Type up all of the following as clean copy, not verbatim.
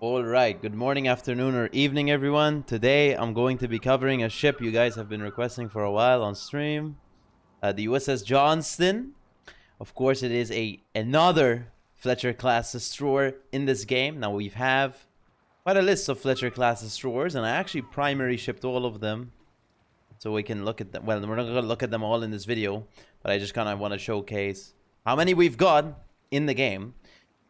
All right, good morning, afternoon, or evening, everyone. Today, I'm going to be covering a ship you guys have been requesting for a while on stream. The USS Johnston. Of course, it is another Fletcher-class destroyer in this game. Now, we have quite a list of Fletcher-class destroyers, and I actually primary shipped all of them. So we can look at them. Well, we're not going to look at them all in this video, but I just kind of want to showcase how many we've got in the game.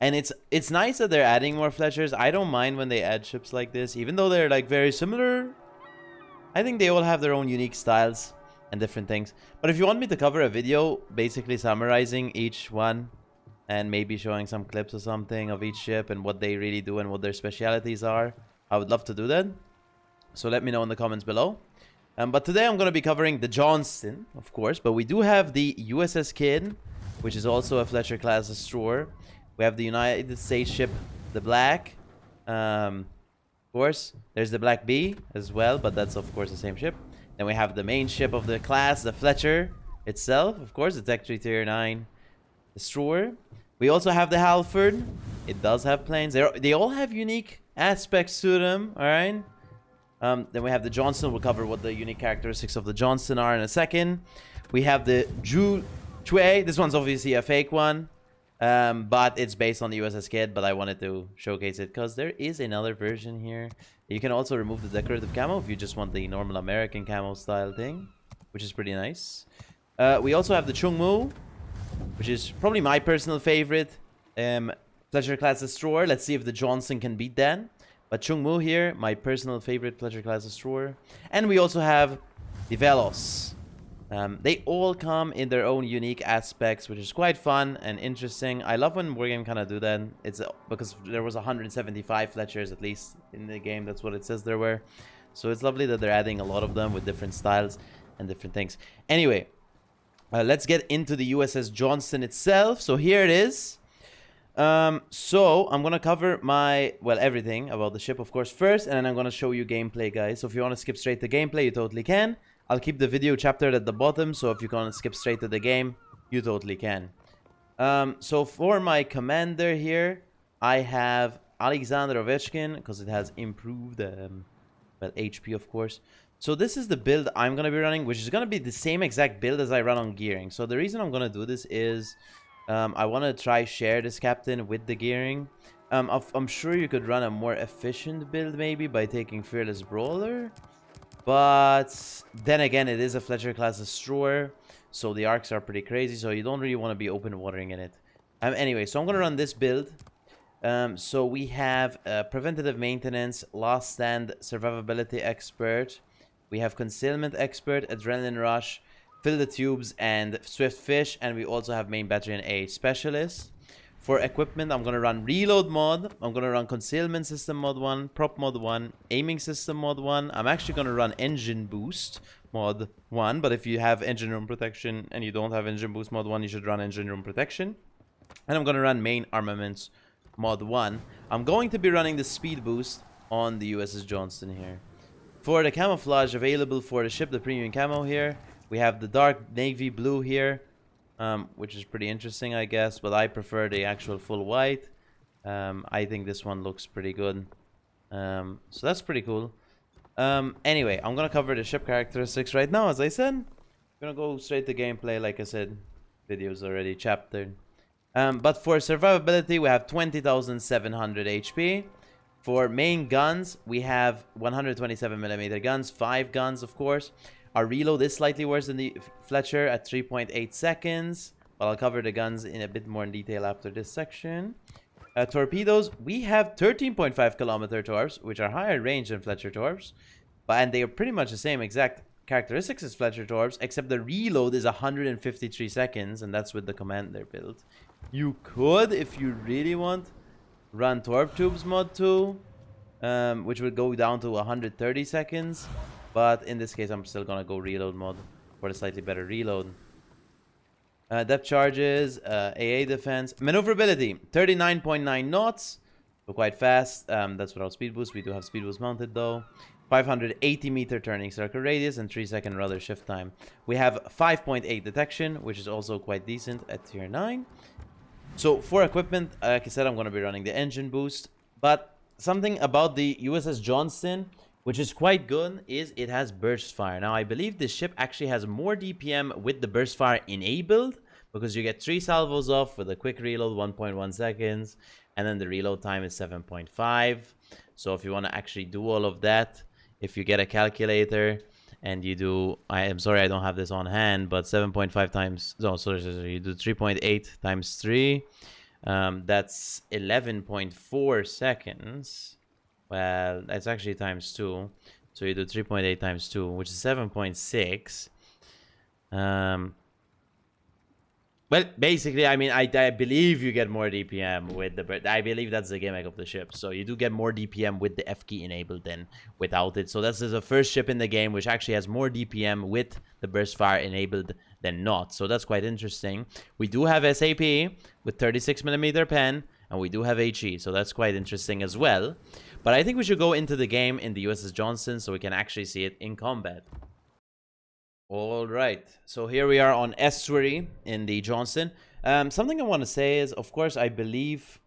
And it's nice that they're adding more Fletchers. I don't mind when they add ships like this, even though they're like very similar. I think they all have their own unique styles and different things. But if you want me to cover a video basically summarizing each one and maybe showing some clips or something of each ship and what they really do and what their specialities are, I would love to do that. So let me know in the comments below. But today I'm going to be covering the Johnston, of course. But we do have the USS Kidd, which is also a Fletcher-class destroyer. We have the United States ship, the Black. Of course, there's the Black B as well, but that's, of course, the same ship. Then we have the main ship of the class, the Fletcher itself. Of course, it's actually Tier 9 destroyer. We also have the Halford. It does have planes. They all have unique aspects to them, all right? Then we have the Johnston. We'll cover what the unique characteristics of the Johnston are in a second. We have the Ju Chue. This one's obviously a fake one. But it's based on the USS Kidd, but I wanted to showcase it because there is another version here. You can also remove the decorative camo if you just want the normal American camo style thing, which is pretty nice. We also have the Chungmu, which is probably my personal favorite Fletcher-class destroyer. Let's see if the Johnston can beat that. But Chungmu here, my personal favorite Fletcher-class destroyer. And we also have the Velos. They all come in their own unique aspects, which is quite fun and interesting. I love when Wargame kind of do that. It's because there was 175 Fletchers at least in the game. That's what it says there were. So it's lovely that they're adding a lot of them with different styles and different things. Anyway, let's get into the USS Johnston itself. So here it is. So I'm gonna cover everything about the ship, of course, first, and then I'm gonna show you gameplay, guys. So if you want to skip straight to gameplay, you totally can. I'll keep the video chaptered at the bottom, so if you want to skip straight to the game, you totally can. So for my commander here, I have Alexander Ovechkin, because it has improved HP, of course. So this is the build I'm going to be running, which is going to be the same exact build as I run on gearing. So the reason I'm going to do this is I want to try share this captain with the gearing. I'm sure you could run a more efficient build maybe by taking Fearless Brawler. But then again, it is a Fletcher-class destroyer, so the arcs are pretty crazy, so you don't really want to be open watering in it. Anyway, so I'm going to run this build. So we have Preventative Maintenance, Last Stand, Survivability Expert. We have Concealment Expert, Adrenaline Rush, Fill the Tubes, and Swift Fish. And we also have Main Battalion A Specialist. For equipment, I'm going to run Reload Mod. I'm going to run Concealment System Mod 1, Prop Mod 1, Aiming System Mod 1. I'm actually going to run Engine Boost Mod 1. But if you have Engine Room Protection and you don't have Engine Boost Mod 1, you should run Engine Room Protection. And I'm going to run Main Armaments Mod 1. I'm going to be running the Speed Boost on the USS Johnston here. For the camouflage available for the ship, the premium camo here, we have the dark navy blue here. Which is pretty interesting, I guess, but I prefer the actual full white. I think this one looks pretty good. So that's pretty cool. Anyway, I'm gonna cover the ship characteristics right now, as I said. I'm gonna go straight to gameplay, like I said. Video's already chaptered. But for survivability, we have 20,700 HP. For main guns, we have 127mm guns, 5 guns, of course. Our reload is slightly worse than the Fletcher at 3.8 seconds. But I'll cover the guns in a bit more in detail after this section. Torpedoes, we have 13.5 kilometer torps, which are higher range than Fletcher torps. And they are pretty much the same exact characteristics as Fletcher torps, except the reload is 153 seconds, and that's with the commander build. You could, if you really want, run Torp Tubes Mod 2, which would go down to 130 seconds. But in this case, I'm still going to go reload mode for the slightly better reload. Depth charges, AA defense. Maneuverability, 39.9 knots. So quite fast. That's without speed boost. We do have speed boost mounted though. 580 meter turning circle radius and 3-second rudder shift time. We have 5.8 detection, which is also quite decent at tier 9. So for equipment, like I said, I'm going to be running the engine boost. But something about the USS Johnston, which is quite good, is it has burst fire. Now, I believe this ship actually has more DPM with the burst fire enabled, because you get 3 salvos off with a quick reload, 1.1 seconds, and then the reload time is 7.5. So if you want to actually do all of that, if you get a calculator and you do, I am sorry I don't have this on hand, but 7.5 times, no, sorry, you do 3.8 times 3, that's 11.4 seconds. Well, that's actually times 2. So you do 3.8 times 2, which is 7.6. Well, basically, I mean, I believe you get more DPM with the... I believe that's the gimmick of the ship. So you do get more DPM with the F key enabled than without it. So this is the first ship in the game which actually has more DPM with the burst fire enabled than not. So that's quite interesting. We do have SAP with 36mm pen, and we do have HE. So that's quite interesting as well. But I think we should go into the game in the USS Johnston so we can actually see it in combat. All right, so here we are on Estuary in the Johnston. Something I want to say is, of course, I believe,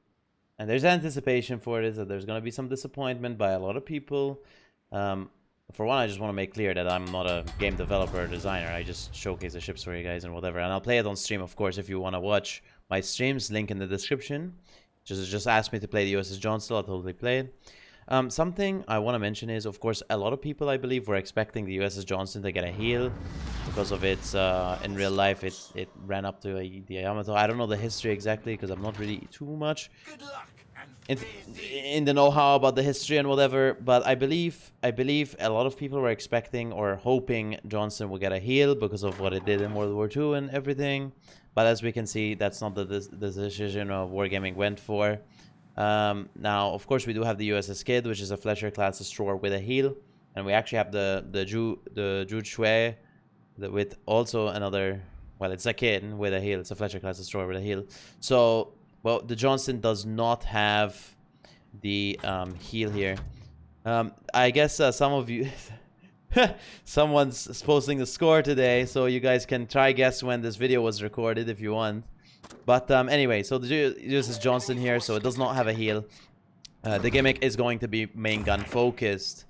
and there's anticipation for it, is that there's going to be some disappointment by a lot of people. For one, I just want to make clear that I'm not a game developer or designer. I just showcase the ships for you guys and whatever. And I'll play it on stream, of course, if you want to watch my streams. Link in the description. Just ask me to play the USS Johnston. I'll totally play it. Something I want to mention is, of course, a lot of people, I believe, were expecting the USS Johnston to get a heal because of its, in real life, it ran up to the Yamato. I don't know the history exactly because I'm not really too much in the know-how about the history and whatever, but I believe a lot of people were expecting or hoping Johnston would get a heal because of what it did in World War II and everything. But as we can see, that's not the decision of Wargaming went for. Now, of course, we do have the USS Kidd, which is a Fletcher class destroyer with a heal, and we actually have the Jude Shui with also another. Well, it's a Kidd with a heal. It's a Fletcher class destroyer with a heal. So, well, the Johnston does not have the heal here. I guess some of you, someone's posting the score today, so you guys can try guess when this video was recorded if you want. But anyway, so the USS Johnston here, so it does not have a heal. The gimmick is going to be main gun focused.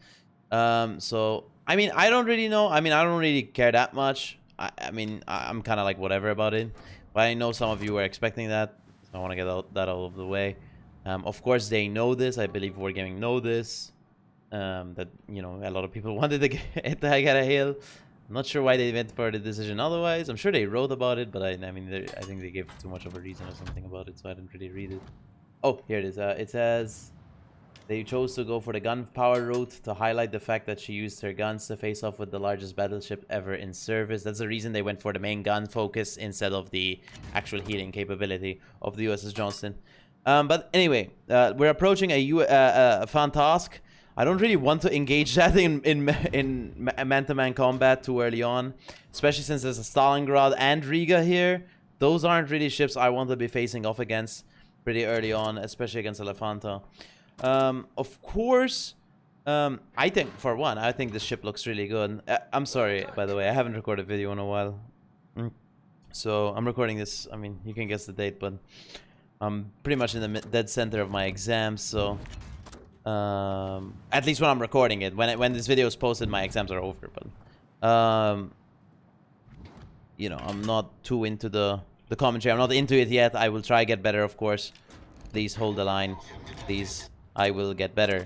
So, I mean, I don't really know. I mean, I don't really care that much. I mean, I'm kind of like whatever about it. But I know some of you were expecting that. So I want to get that out of the way. Of course, they know this. I believe Wargaming know this. That, you know, a lot of people wanted to get a heal. I'm not sure why they went for the decision otherwise. I'm sure they wrote about it, but I mean, I think they gave too much of a reason or something about it, so I didn't really read it. Oh, here it is. It says they chose to go for the gun power route to highlight the fact that she used her guns to face off with the largest battleship ever in service. That's the reason they went for the main gun focus instead of the actual healing capability of the USS Johnston. But anyway, we're approaching a Fantask. I don't really want to engage that in man-to-man combat too early on, especially since there's a Stalingrad and Riga here. Those aren't really ships I want to be facing off against pretty early on, especially against Elefanta. Of course, I think, for one, I think this ship looks really good. I'm sorry, by the way, I haven't recorded a video in a while. So I'm recording this, I mean, you can guess the date, but I'm pretty much in the dead center of my exams, so... at least when I'm recording it. When this video is posted, my exams are over. But you know, I'm not too into the commentary. I'm not into it yet. I will try to get better, of course. Please hold the line. Please, I will get better.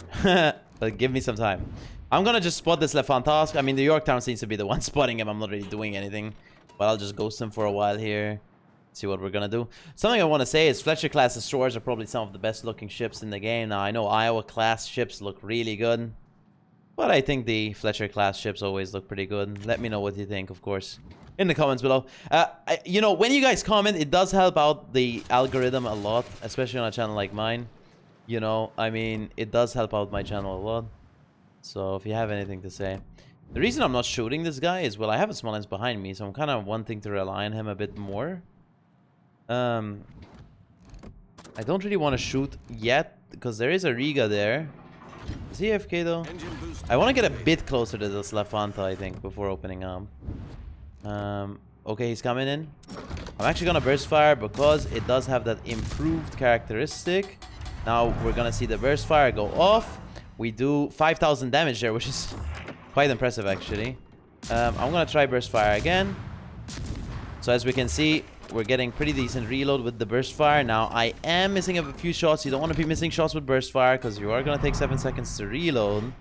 But give me some time. I'm gonna just spot this Lefantask. I mean, the Yorktown seems to be the one spotting him. I'm not really doing anything, but I'll just ghost him for a while here. See what we're gonna do. Something I want to say is Fletcher class destroyers are probably some of the best looking ships in the game. Now I know Iowa class ships look really good, but I think the Fletcher class ships always look pretty good. Let me know what you think, of course, in the comments below. You know, when you guys comment, it does help out the algorithm a lot, especially on a channel like mine. You know, I mean, it does help out my channel a lot. So if you have anything to say. The reason I'm not shooting this guy is, well, I have a Smolensk behind me, so I'm kind of wanting to rely on him a bit more. I don't really want to shoot yet because there is a Riga there. Is he AFK though? I want to get a bit closer to this Lafanta, I think, before opening up. Okay, he's coming in. I'm actually gonna burst fire because it does have that improved characteristic. Now we're gonna see the burst fire go off. We do 5,000 damage there, which is quite impressive actually. I'm gonna try burst fire again. So as we can see, we're getting pretty decent reload with the burst fire. Now I am missing a few shots. You don't want to be missing shots with burst fire because you are gonna take 7 seconds to reload.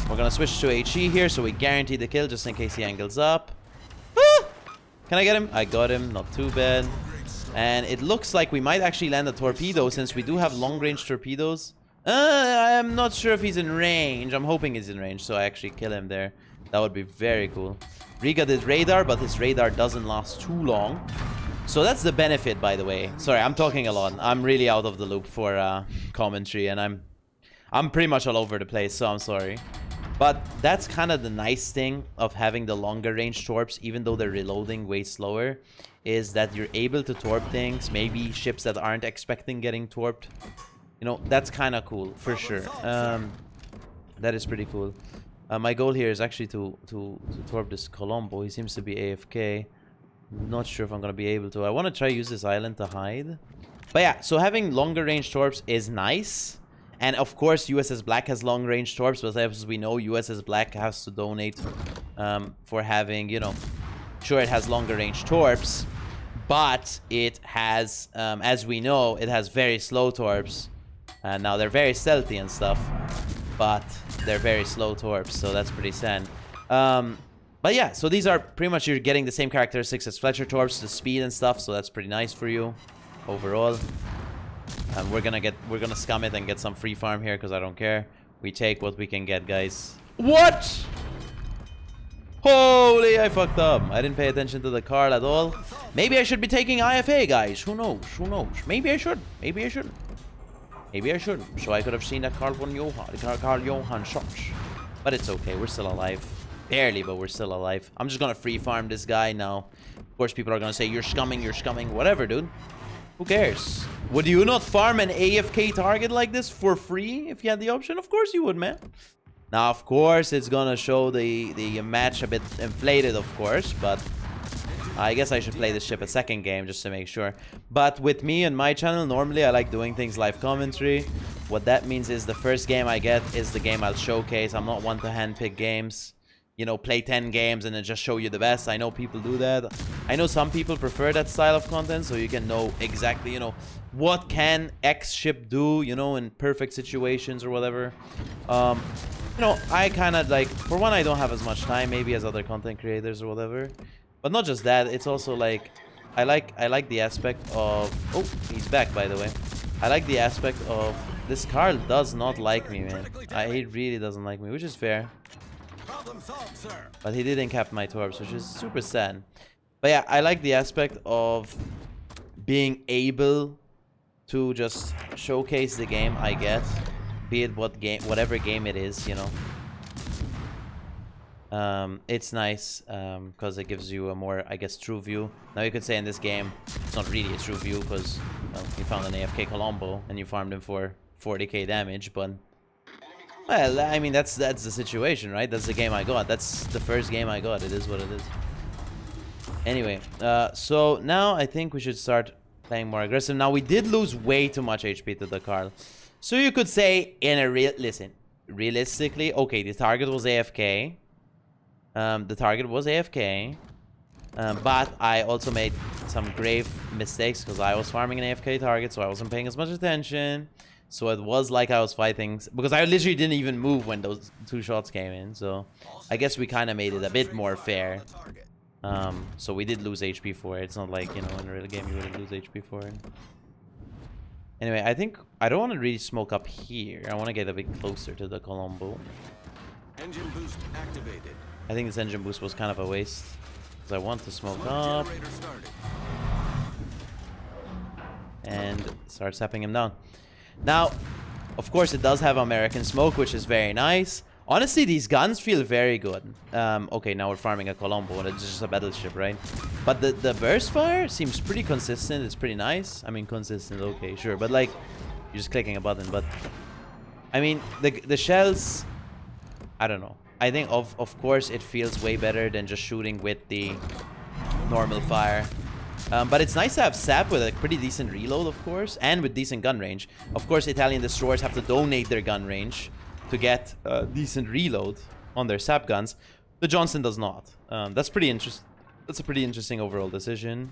We're gonna switch to HE here, so we guarantee the kill just in case he angles up. Ah! Can I get him? I got him. Not too bad. And it looks like we might actually land a torpedo since we do have long-range torpedoes. I'm not sure if he's in range. I'm hoping he's in range, so I actually kill him there. That would be very cool. Riga did radar, but his radar doesn't last too long. So that's the benefit, by the way. Sorry, I'm talking a lot. I'm really out of the loop for commentary, and I'm pretty much all over the place, so I'm sorry. But that's kind of the nice thing of having the longer range torps, even though they're reloading way slower, is that you're able to torp things, maybe ships that aren't expecting getting torped. You know, that's kind of cool, for sure. That is pretty cool. My goal here is actually to torp this Colombo. He seems to be AFK. Not sure if I'm going to be able to. I want to try use this island to hide. But yeah, so having longer range torps is nice. And of course, USS Black has long range torps. But as we know, USS Black has to donate for having, you know... Sure, it has longer range torps. But it has, as we know, it has very slow torps. Now, they're very stealthy and stuff. But they're very slow torps, so that's pretty sad. But yeah, so these are pretty much, you're getting the same characteristics as Fletcher torps, the speed and stuff, so that's pretty nice for you overall. We're gonna scum it and get some free farm here because I don't care. We take what we can get, guys. What? Holy, I fucked up. I didn't pay attention to the card at all. Maybe I should be taking IFA, guys. Who knows? Who knows? Maybe I should. Maybe I shouldn't. Maybe I shouldn't. So I could have seen that Carl Johan shot. But it's okay. We're still alive. Barely, but we're still alive. I'm just gonna free farm this guy now. Of course, people are gonna say, you're scumming, you're scumming. Whatever, dude. Who cares? Would you not farm an AFK target like this for free if you had the option? Of course you would, man. Now, of course, it's gonna show the match a bit inflated, of course. But I guess I should play this ship a second game just to make sure. But with me and my channel, normally I like doing things live commentary. What that means is the first game I get is the game I'll showcase. I'm not one to handpick games. You know, play 10 games and then just show you the best. I know people do that. I know some people prefer that style of content, so you can know exactly, you know, what can X ship do, you know, in perfect situations or whatever. You know, I kind of like, for one, I don't have as much time maybe as other content creators or whatever. But not just that, it's also like, I like the aspect of, oh, he's back, by the way. I like the aspect of, this Carl does not like me, man. He really doesn't like me, which is fair. But he didn't cap my torps, which is super sad. But yeah, I like the aspect of being able to just showcase the game I get, be it whatever game it is, you know. It's nice because it gives you a more, I guess, true view. Now you could say in this game it's not really a true view because, well, you found an AFK Colombo and you farmed him for 40k damage, but well, I mean, that's the situation, right? That's the game I got. That's the first game I got. It is what it is. Anyway, so now I think we should start playing more aggressive. Now, we did lose way too much HP to the Carl. So you could say, in a realistically, okay, the target was AFK. The target was AFK. But I also made some grave mistakes because I was farming an AFK target, so I wasn't paying as much attention. So it was like I was fighting, because I literally didn't even move when those 2 shots came in. So I guess we kind of made it a bit more fair. So we did lose HP for it. It's not like, you know, in a real game you wouldn't lose HP for it. Anyway, I think I don't want to really smoke up here. I want to get a bit closer to the Colombo. Engine boost activated. I think this engine boost was kind of a waste, because I want to smoke up and start sapping him down. Now, of course, it does have American smoke, which is very nice. Honestly, these guns feel very good. Okay, now we're farming a Colombo, and it's just a battleship, right? But the burst fire seems pretty consistent. It's pretty nice. I mean, consistent, okay, sure. But, like, you're just clicking a button. But, I mean, the shells, I don't know. I think, of course, it feels way better than just shooting with the normal fire. But it's nice to have SAP with a pretty decent reload, of course, and with decent gun range. Of course, Italian destroyers have to donate their gun range to get decent reload on their SAP guns. The Johnston does not. That's pretty interesting. That's a pretty interesting overall decision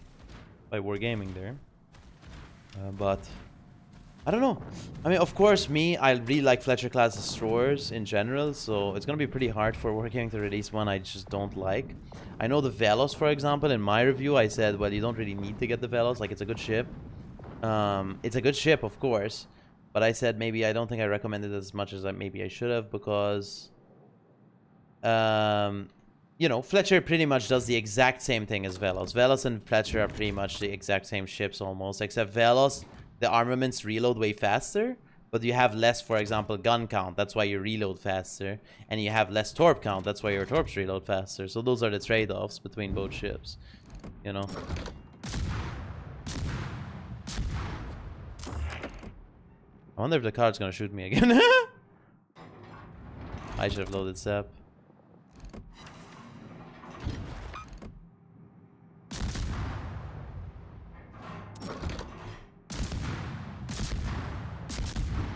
by Wargaming there. But I don't know. I mean, of course, I really like Fletcher class destroyers in general, so it's gonna be pretty hard for Wargaming to release one I just don't like. I know the Velos, for example, in my review, I said, well, you don't really need to get the Velos. Like, it's a good ship. It's a good ship, of course. But I said maybe I don't think I recommended it as much as maybe I should have because... you know, Fletcher pretty much does the exact same thing as Velos. Velos and Fletcher are pretty much the exact same ships almost, except Velos, the armaments reload way faster, but you have less, for example, gun count. That's why you reload faster. And you have less torp count. That's why your torps reload faster. So those are the trade-offs between both ships, you know. I wonder if the card's gonna shoot me again. I should have loaded SAP.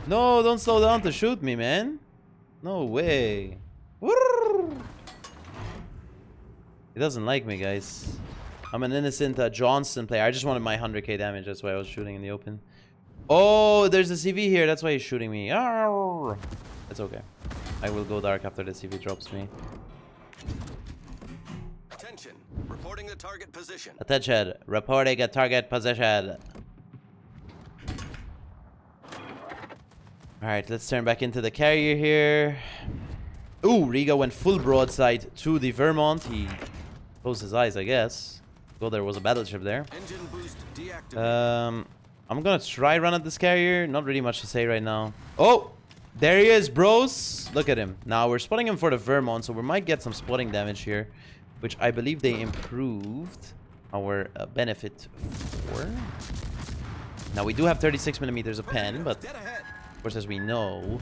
No, don't slow down to shoot me, man. No way. He doesn't like me, guys. I'm an innocent Johnston player. I just wanted my 100k damage. That's why I was shooting in the open. Oh, there's a CV here. That's why he's shooting me. Arr! It's okay. I will go dark after the CV drops me. Attention. Reporting the target position. Attention. Reporting a target position. Alright, let's turn back into the carrier here. Ooh, Riga went full broadside to the Vermont. He closed his eyes, I guess. Oh, there was a battleship there. Engine boost deactivated. I'm gonna try run at this carrier. Not really much to say right now. Oh! There he is, bros! Look at him. Now, we're spotting him for the Vermont, so we might get some spotting damage here. Which I believe they improved our benefit for. Now, we do have 36mm of pen, but... Of course, as we know,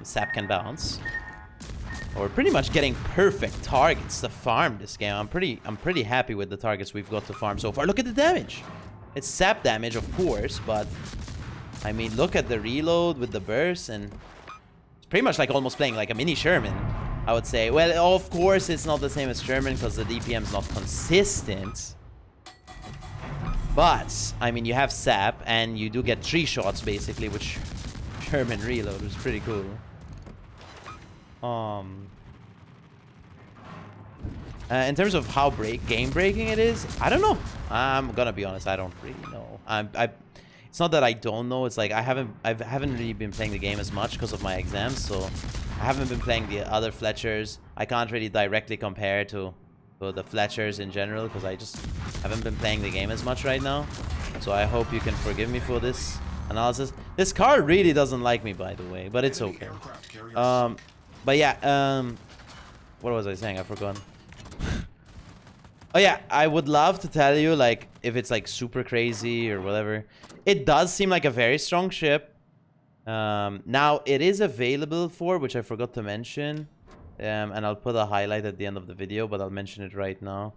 SAP can bounce. We're pretty much getting perfect targets to farm this game. I'm pretty happy with the targets we've got to farm so far. Look at the damage. It's SAP damage, of course, but I mean, look at the reload with the burst, and it's pretty much like almost playing like a mini Sherman, I would say. Well, of course, it's not the same as Sherman because the DPM's not consistent. But, I mean, you have SAP, and you do get 3 shots, basically, which Sherman reload, which is pretty cool. In terms of how game-breaking it is, I don't know. I'm gonna be honest, I don't really know. It's not that I don't know, it's like I haven't really been playing the game as much because of my exams, so I haven't been playing the other Fletchers. I can't really directly compare to the Fletchers in general because I just haven't been playing the game as much right now. So I hope you can forgive me for this analysis. This card really doesn't like me, by the way, but it's okay. But yeah, what was I saying? I forgot. Oh yeah, I would love to tell you like if it's like super crazy or whatever. It does seem like a very strong ship. Now it is available for, which I forgot to mention. And I'll put a highlight at the end of the video, but I'll mention it right now.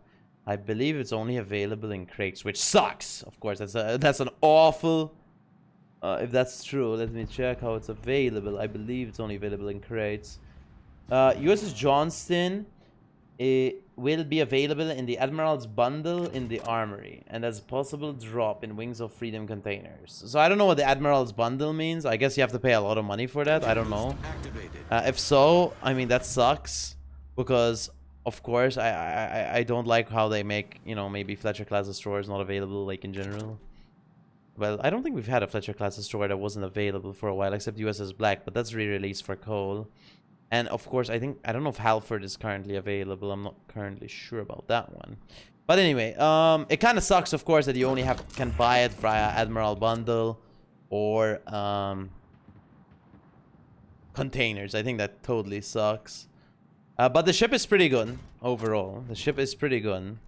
I believe it's only available in crates, which sucks. Of course, that's an awful... if that's true, let me check how it's available. I believe it's only available in crates. USS Johnston... It will be available in the Admirals Bundle in the Armory, and as a possible drop in Wings of Freedom containers. So I don't know what the Admirals Bundle means. I guess you have to pay a lot of money for that. I don't know. If so, I mean, that sucks. Because, of course, I don't like how they make, you know, maybe Fletcher class destroyers not available, like, in general. Well, I don't think we've had a Fletcher class destroyer that wasn't available for a while, except USS Black, but that's re-released for Cole. And of course, I don't know if Halford is currently available. I'm not currently sure about that one. But anyway, it kind of sucks, of course, that you only can buy it via Admiral Bundle or containers. I think that totally sucks. But the ship is pretty good overall. The ship is pretty good.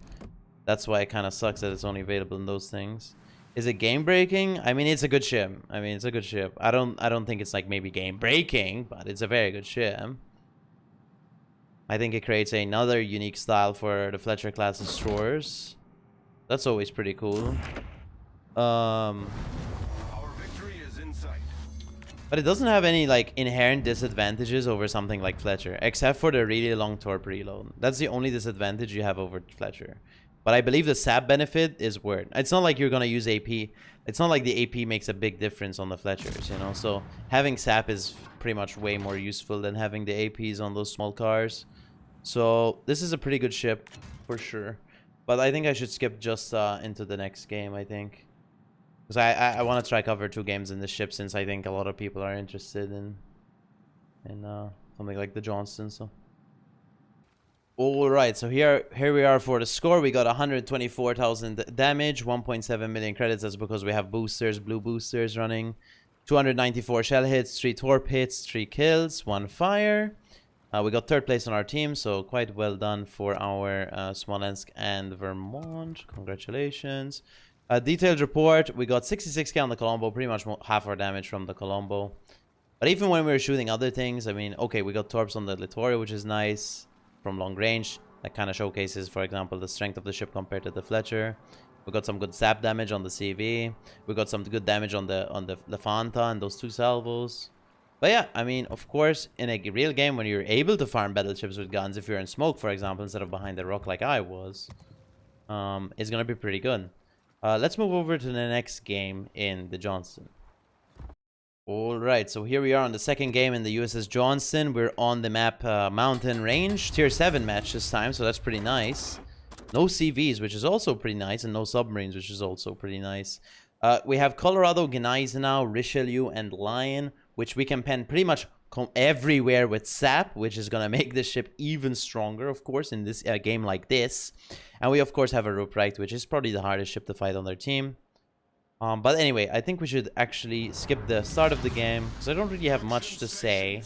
That's why it kind of sucks that it's only available in those things. Is it game breaking? I mean, it's a good ship. I mean, it's a good ship. I don't think it's like maybe game breaking, but it's a very good ship. I think it creates another unique style for the Fletcher class destroyers. That's always pretty cool. Our victory is in sight. But it doesn't have any like inherent disadvantages over something like Fletcher, except for the really long torp reload. That's the only disadvantage you have over Fletcher. But I believe the sap benefit is worth. It's not like you're gonna use AP. It's not like the AP makes a big difference on the Fletchers, you know. So having sap is pretty much way more useful than having the APs on those small cars. So this is a pretty good ship for sure. But I think I should skip just into the next game, I think. Because I want to try cover 2 games in this ship, since I think a lot of people are interested in something like the Johnston. So, all right. So here we are for the score. We got 124,000 damage, 1.7 million credits. That's because we have boosters, blue boosters running. 294 shell hits, 3 torp hits, 3 kills, 1 fire. We got 3rd place on our team, so quite well done for our Smolensk and Vermont. Congratulations. Detailed report, we got 66k on the Colombo, pretty much half our damage from the Colombo. But even when we were shooting other things, I mean, okay, we got torps on the Littorio, which is nice from long range. That kind of showcases, for example, the strength of the ship compared to the Fletcher. We got some good sap damage on the CV. We got some good damage on the Lefanta and those 2 salvos. But yeah, I mean, of course, in a real game, when you're able to farm battleships with guns, if you're in smoke, for example, instead of behind the rock like I was, it's going to be pretty good. Let's move over to the next game in the Johnston. Alright, so here we are on the 2nd game in the USS Johnston. We're on the map Mountain Range. Tier 7 match this time, so that's pretty nice. No CVs, which is also pretty nice, and no submarines, which is also pretty nice. We have Colorado, Gneisenau, Richelieu, and Lion, which we can pen pretty much everywhere with sap, which is going to make this ship even stronger, of course, in this game like this. And we, of course, have a Ruprecht, which is probably the hardest ship to fight on their team. But anyway, I think we should actually skip the start of the game, because I don't really have much to say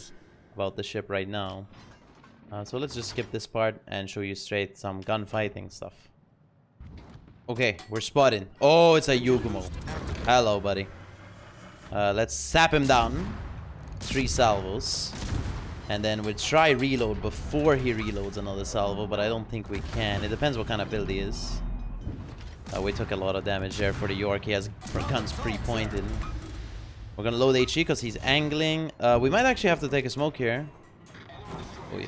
about the ship right now. So let's just skip this part and show you straight some gunfighting stuff. Okay, we're spotted. Oh, it's a Yugumo. Hello, buddy. Let's sap him down. 3 salvos. And then we'll try reload before he reloads another salvo, but I don't think we can. It depends what kind of build he is. We took a lot of damage there for the York. He has guns pre-pointed. We're gonna load HE because he's angling. We might actually have to take a smoke here. Oh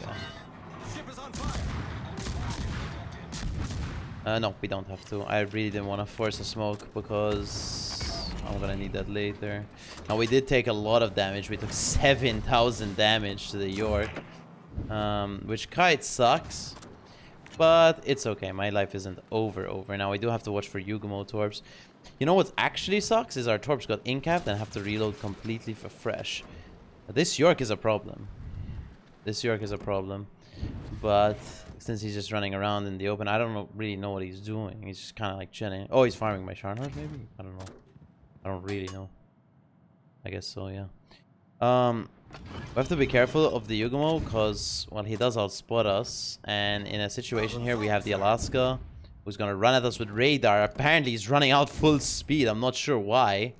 yeah. No, we don't have to. I really didn't want to force a smoke because I'm gonna need that later. Now we did take a lot of damage. We took 7,000 damage to the York, which quite sucks. But it's okay. My life isn't over. Now we do have to watch for Yugumo torps. You know what actually sucks is our torps got incapped and have to reload completely for fresh. This York is a problem. But since he's just running around in the open, I don't really know what he's doing. He's just kind of like chilling. Oh, he's farming my Scharnhorst maybe? I don't know. I don't really know. I guess so, yeah. We have to be careful of the Yugumo because, well, he does outspot us. And in a situation here, we have the Alaska who's going to run at us with radar. Apparently, he's running out full speed. I'm not sure why.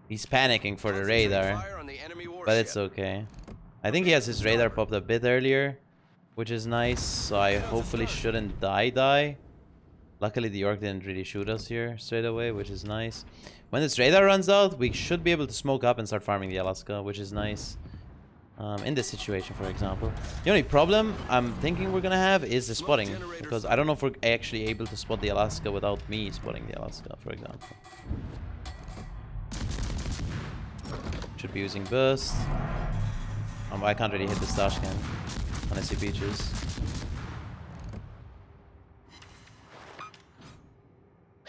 He's panicking for the radar. But it's okay. I think he has his radar popped a bit earlier, which is nice. So I hopefully shouldn't die. Luckily, the York didn't really shoot us here straight away, which is nice. When this radar runs out, we should be able to smoke up and start farming the Alaska, which is nice. In this situation, for example. The only problem I'm thinking we're gonna have is the spotting, because I don't know if we're actually able to spot the Alaska without me spotting the Alaska, for example. Should be using burst. I can't really hit the stash can when I see beaches.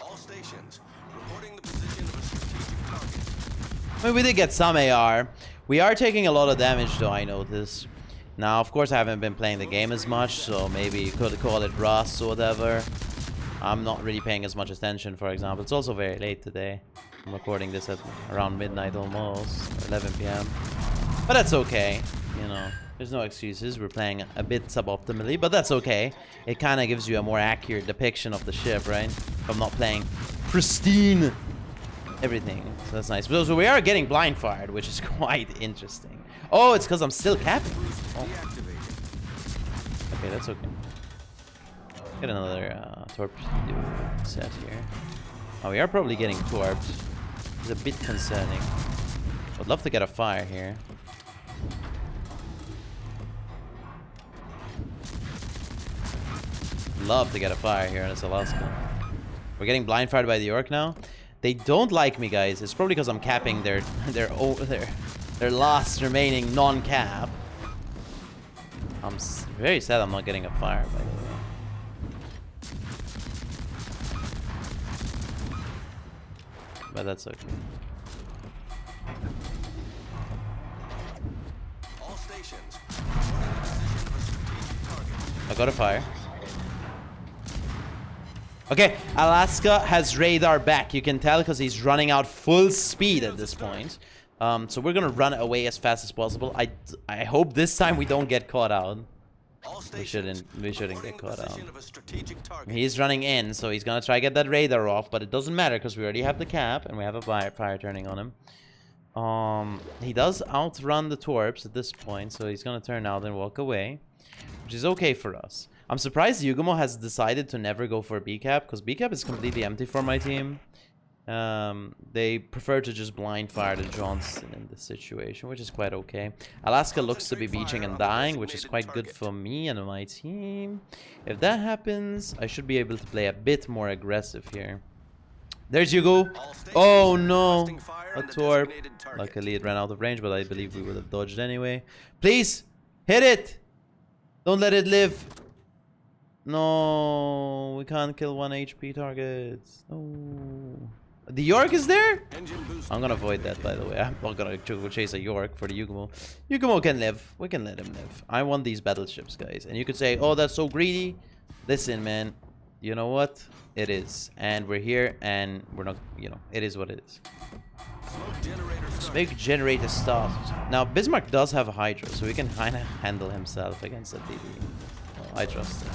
All stations reporting the position of a strategic target. I mean, we did get some AR. We are taking a lot of damage, though, I noticed. Now, of course, I haven't been playing the game as much, so maybe you could call it rust or whatever. I'm not really paying as much attention, for example. It's also very late today. I'm recording this at around midnight almost, 11 p.m. But that's okay, you know. There's no excuses. We're playing a bit suboptimally, but that's okay. It kind of gives you a more accurate depiction of the ship, right? If I'm not playing pristine everything. So that's nice. So we are getting blind fired, which is quite interesting. Oh, it's because I'm still capping. Oh. Okay, that's okay. Get another torpedo set here. Oh, we are probably getting torped. It's a bit concerning. Would love to get a fire here. Love to get a fire here in this Alaska. We're getting blind fired by the York now. They don't like me, guys. It's probably because I'm capping their last remaining non-cap. I'm very sad I'm not getting a fire, by the way. But that's okay. All stations. Reporting the position of a strategic target. I got a fire. Okay, Alaska has radar back. You can tell because he's running out full speed at this point. So we're gonna run away as fast as possible. I hope this time we don't get caught out. All We stations. shouldn't get caught out. Position of a strategic target. He's running in, so he's gonna try to get that radar off, but it doesn't matter because we already have the cap and we have a fire turning on him. He does outrun the torps at this point, so he's gonna turn out and walk away, which is okay for us. I'm surprised Yugumo has decided to never go for B cap because B cap is completely empty for my team. They prefer to just blind fire the Johnston in this situation, which is quite okay. Alaska looks to be beaching and dying, which is quite good for me and my team. If that happens, I should be able to play a bit more aggressive here. There's Yugo. Oh no, a torp. Luckily it ran out of range, but I believe we would have dodged anyway. Please, hit it. Don't let it live. No, we can't kill 1 HP targets. No. The York is there? I'm gonna avoid that, by the way. I'm not gonna go chase a York for the Yugumo. Yugumo can live. We can let him live. I want these battleships, guys. And you could say, oh, that's so greedy. Listen, man. You know what? It is. And we're here, and we're not, you know, it is what it is. Smoke generator starts. Now, Bismarck does have a Hydra, so he can kind of handle himself against the DD. Oh, I trust him.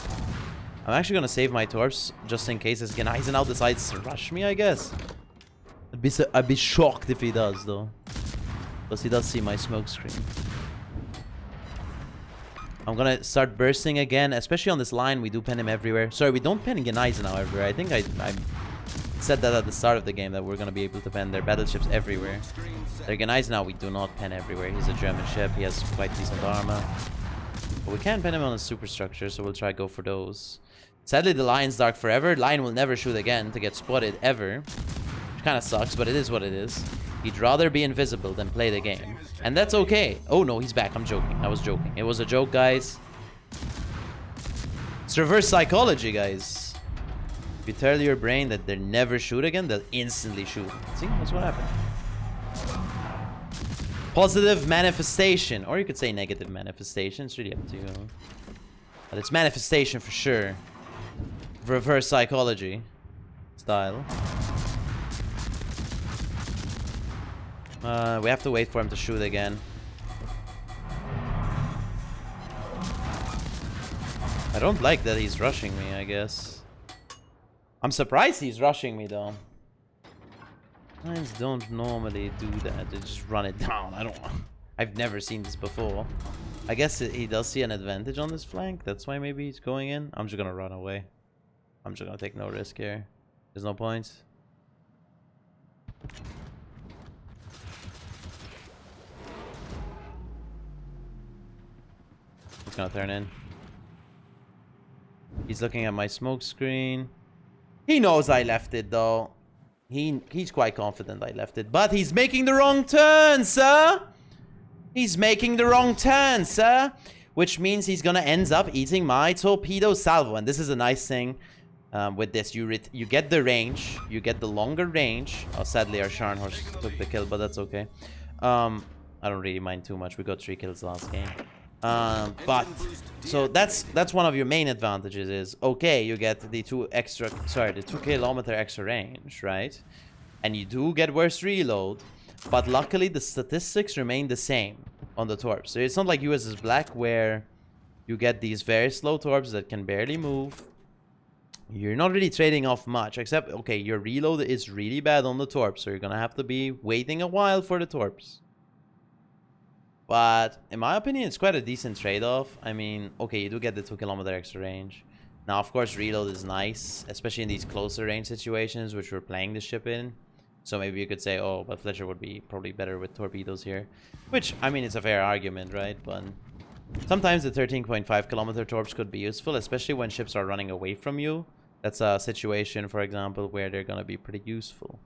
I'm actually gonna save my torps just in case this Geneisen now decides to rush me, I guess. I'd be shocked if he does, though. Because he does see my smoke screen. I'm gonna start bursting again, especially on this line. We do pen him everywhere. Sorry, we don't pen Geneisen now everywhere. I think I said that at the start of the game, that we're gonna be able to pen their battleships everywhere. Their Geneisen now we do not pen everywhere. He's a German ship. He has quite decent armor. But we can pen him on a superstructure, so we'll try to go for those. Sadly, the line's dark forever. Line will never shoot again to get spotted ever. Which kind of sucks, but it is what it is. He'd rather be invisible than play the game. And that's okay. Oh no, he's back. I'm joking. I was joking. It was a joke, guys. It's reverse psychology, guys. If you tell your brain that they'll never shoot again, they'll instantly shoot. See? That's what happened. Positive manifestation. Or you could say negative manifestation. It's really up to you. But it's manifestation for sure. Reverse psychology style. We have to wait for him to shoot again. I don't like that he's rushing me, I guess. I'm surprised he's rushing me, though. Lines don't normally do that. They just run it down. I've never seen this before. I guess he does see an advantage on this flank. That's why maybe he's going in. I'm just gonna run away. I'm just gonna take no risk here. There's no point. He's gonna turn in. He's looking at my smoke screen. He knows I left it, though. He's quite confident I left it. But he's making the wrong turn, sir! He's making the wrong turn, sir! Which means he's gonna end up eating my torpedo salvo. And this is a nice thing with this. You get the range. You get the longer range. Oh, sadly, our Scharnhorst took the kill, but that's okay. I don't really mind too much. We got 3 kills last game. But so that's one of your main advantages is, okay, you get the 2 kilometer extra range, right? And you do get worse reload, but luckily the statistics remain the same on the torps. So it's not like US is black where you get these very slow torps that can barely move. You're not really trading off much, except, okay, your reload is really bad on the torps, so you're gonna have to be waiting a while for the torps. But in my opinion, it's quite a decent trade-off. I mean, okay, you do get the 2 kilometer extra range. Now, of course, reload is nice, especially in these closer range situations, which we're playing the ship in. So maybe you could say, oh, but Fletcher would be probably better with torpedoes here. Which, I mean, it's a fair argument, right? But sometimes the 13.5 kilometer torps could be useful, especially when ships are running away from you. That's a situation, for example, where they're going to be pretty useful.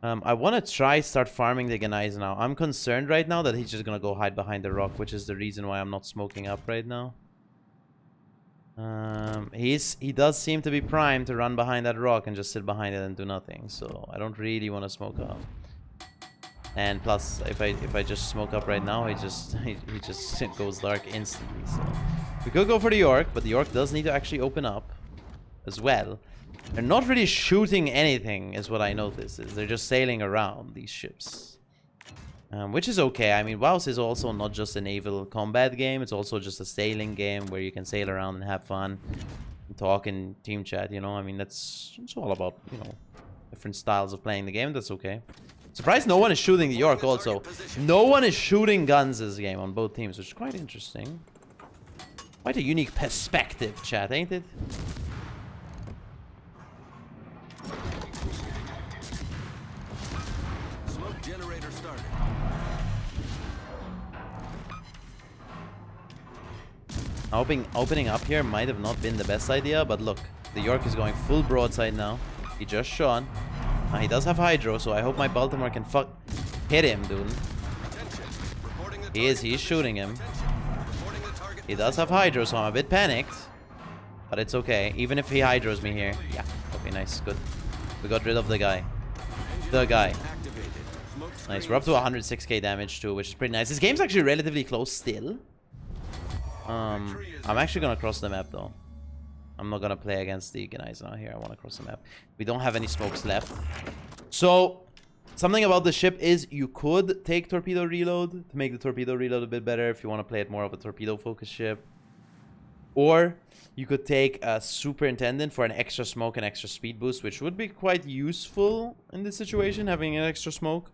I want to try start farming the Gneiss now. I'm concerned right now that he's just going to go hide behind the rock, which is the reason why I'm not smoking up right now. He does seem to be primed to run behind that rock and just sit behind it and do nothing. So I don't really want to smoke up. And plus, if I just smoke up right now, he just goes dark instantly. So we could go for the York, but the York does need to actually open up as well. They're not really shooting anything, is what I notice. Is they're just sailing around these ships, which is okay. I mean, WoW is also not just a naval combat game. It's also just a sailing game where you can sail around and have fun, and talk in team chat. You know, I mean, it's all about, you know, different styles of playing the game. That's okay. Surprised no one is shooting the York. Also, no one is shooting guns this game on both teams, which is quite interesting. Quite a unique perspective, chat, ain't it? Generator started. Opening up here might have not been the best idea, but look, the York is going full broadside now. He just shot. He does have hydro, so I hope my Baltimore can hit him, dude. He's shooting him. He does have hydro, so I'm a bit panicked, but it's okay. Even if he hydros me here, yeah, okay, nice, good. We got rid of the guy. Nice, we're up to 106k damage too, which is pretty nice. This game's actually relatively close still. I'm actually gonna cross the map though. I'm not gonna play against the Gneiss now here. I want to cross the map. We don't have any smokes left. So, something about the ship is you could take torpedo reload to make the torpedo reload a bit better if you want to play it more of a torpedo focused ship. Or you could take a superintendent for an extra smoke and extra speed boost, which would be quite useful in this situation, having an extra smoke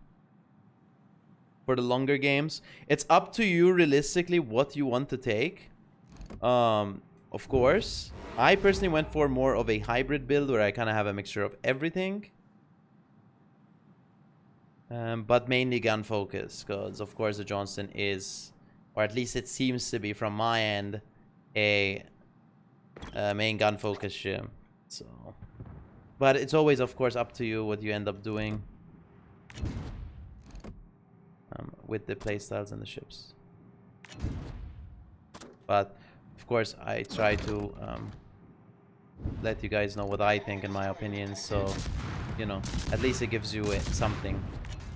for the longer games. It's up to you realistically what you want to take. Of course, I personally went for more of a hybrid build where I kind of have a mixture of everything. But mainly gun focus, because of course the Johnston is, or at least it seems to be from my end, a main gun focus ship. So, but it's always, of course, up to you what you end up doing with the playstyles and the ships. But of course, I try to let you guys know what I think and my opinions. So, you know, at least it gives you something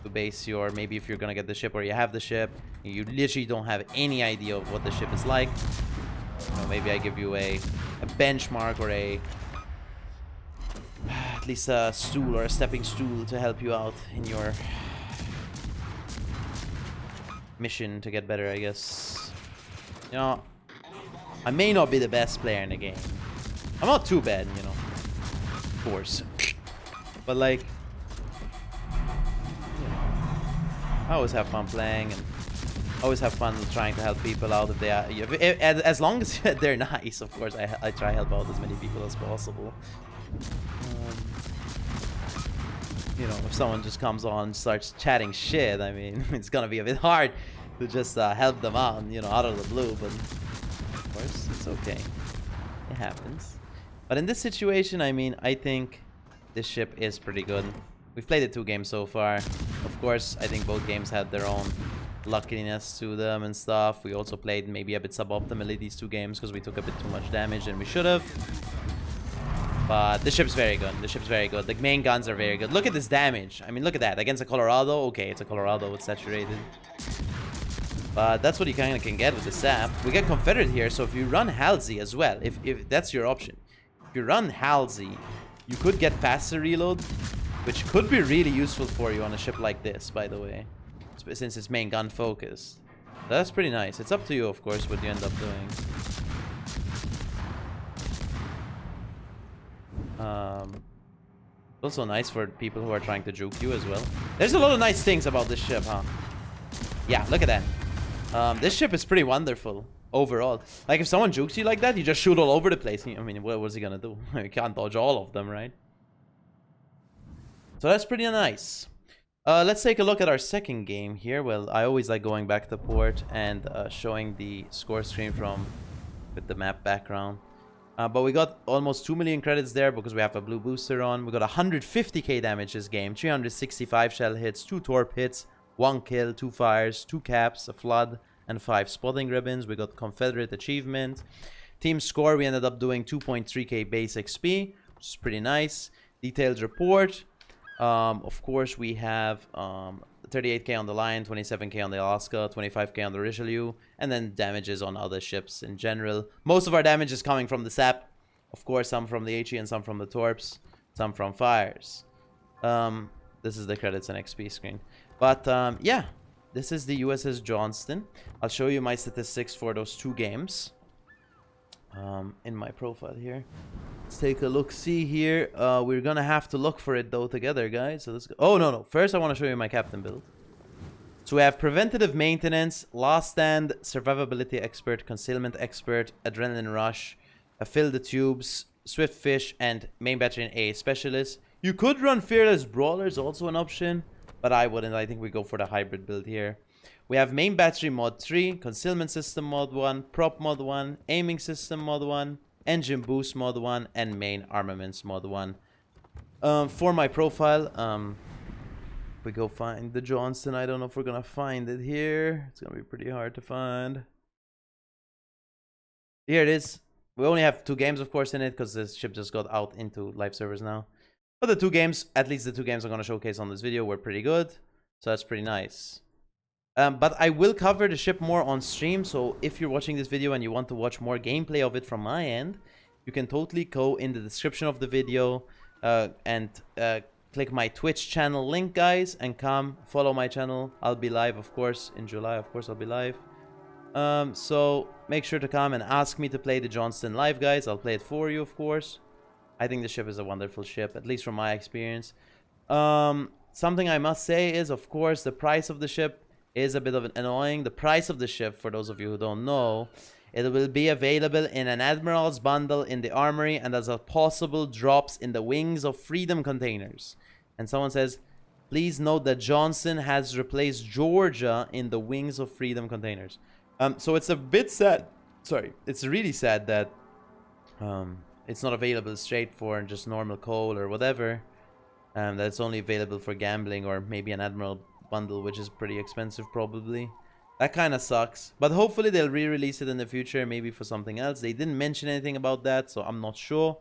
to base your, maybe if you're gonna get the ship or you have the ship, you literally don't have any idea of what the ship is like. You know, maybe I give you a benchmark or at least a stool or a stepping stool to help you out in your mission to get better, I guess. You know, I may not be the best player in the game. I'm not too bad, you know, of course. But like, you know, I always have fun playing and always have fun trying to help people out if they are, as long as they're nice, of course. I try to help out as many people as possible. You know, if someone just comes on and starts chatting shit, I mean, it's gonna be a bit hard to just help them out, you know, out of the blue. But of course, it's okay. It happens. But in this situation, I mean, I think this ship is pretty good. We've played it 2 games so far. Of course, I think both games had their own luckiness to them and stuff. We also played maybe a bit suboptimally these 2 games because we took a bit too much damage than we should have. But the ship's very good. The ship's very good. The main guns are very good. Look at this damage. I mean, look at that. Against a Colorado. Okay, it's a Colorado. It's saturated. But that's what you kind of can get with the SAP. We get Confederate here, so if you run Halsey as well, if that's your option. If you run Halsey, you could get faster reload, which could be really useful for you on a ship like this, by the way, since it's main gun focused. That's pretty nice. It's up to you, of course, what you end up doing. Also nice for people who are trying to juke you as well. There's a lot of nice things about this ship, huh? Yeah, look at that. This ship is pretty wonderful. overall. Like, if someone jukes you like that, you just shoot all over the place. I mean, what was he gonna do? You can't dodge all of them, right? So that's pretty nice. Let's take a look at our second game here. Well, I always like going back to port and showing the score screen with the map background. But we got almost 2 million credits there because we have a blue booster on. We got 150k damage this game, 365 shell hits, 2 torp hits, 1 kill, 2 fires, 2 caps, a flood, and 5 spotting ribbons. We got Confederate achievement. Team score, we ended up doing 2.3k base XP, which is pretty nice. Detailed report. Of course, we have 38k on the Lion, 27k on the Alaska, 25k on the Richelieu, and then damages on other ships in general. Most of our damage is coming from the SAP. Of course, some from the HE and some from the Torps, some from fires. This is the credits and XP screen. But yeah, this is the USS Johnston. I'll show you my statistics for those 2 games in my profile here. Let's take a look. See here. We're gonna have to look for it though together, guys. So let's go. Oh no. First, I want to show you my captain build. So we have preventative maintenance, last stand, survivability expert, concealment expert, adrenaline rush, fill the tubes, swift fish, and main battery and A specialist. You could run fearless brawlers, also an option, but I wouldn't. I think we go for the hybrid build here. We have main battery mod 3, concealment system mod 1, prop mod 1, aiming system mod 1, engine boost mod 1, and main armaments mod 1. For my profile, we go find the Johnston. I don't know if we're gonna find it here. It's gonna be pretty hard to find. Here it is. We only have 2 games, of course, in it because this ship just got out into live servers now. But the 2 games, at least the 2 games I'm gonna showcase on this video, were pretty good. So that's pretty nice. But I will cover the ship more on stream, so if you're watching this video and you want to watch more gameplay of it from my end, you can totally go in the description of the video and click my Twitch channel link, guys, and come follow my channel. I'll be live, of course, in July. Of course, I'll be live. So make sure to come and ask me to play the Johnston live, guys. I'll play it for you, of course. I think the ship is a wonderful ship, at least from my experience. Something I must say is, of course, the price of the ship is a bit of annoying. The price of the ship, for those of you who don't know, it will be available in an Admirals Bundle in the armory, and as a possible drops in the Wings of Freedom containers. And someone says, please note that Johnston has replaced Georgia in the Wings of Freedom containers. So it's a bit sad. Sorry, it's really sad that it's not available straight for just normal coal or whatever. That's only available for gambling or maybe an Admiral Bundle, which is pretty expensive probably. That kind of sucks, but hopefully they'll re-release it in the future, maybe for something else. They didn't mention anything about that, so I'm not sure.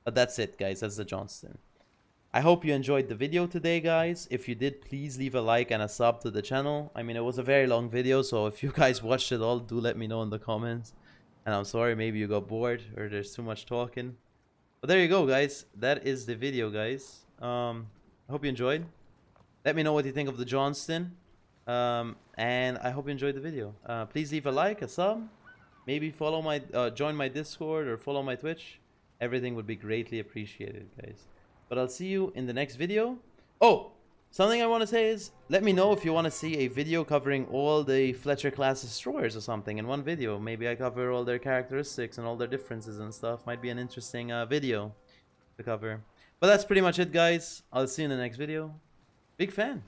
But that's it, guys. That's the Johnston. I hope you enjoyed the video today, guys. If you did, please leave a like and a sub to the channel. I mean, it was a very long video, so if you guys watched it all, do let me know in the comments. And I'm sorry, maybe you got bored or there's too much talking. But there you go, guys. That is the video, guys. I hope you enjoyed. Let me know what you think of the Johnston. And I hope you enjoyed the video. Please leave a like, a sub. Maybe follow my join my Discord or follow my Twitch. Everything would be greatly appreciated, guys. But I'll see you in the next video. Oh, something I want to say is, let me know if you want to see a video covering all the Fletcher class destroyers or something in one video. Maybe I cover all their characteristics and all their differences and stuff. Might be an interesting video to cover. But that's pretty much it, guys. I'll see you in the next video. Big fan.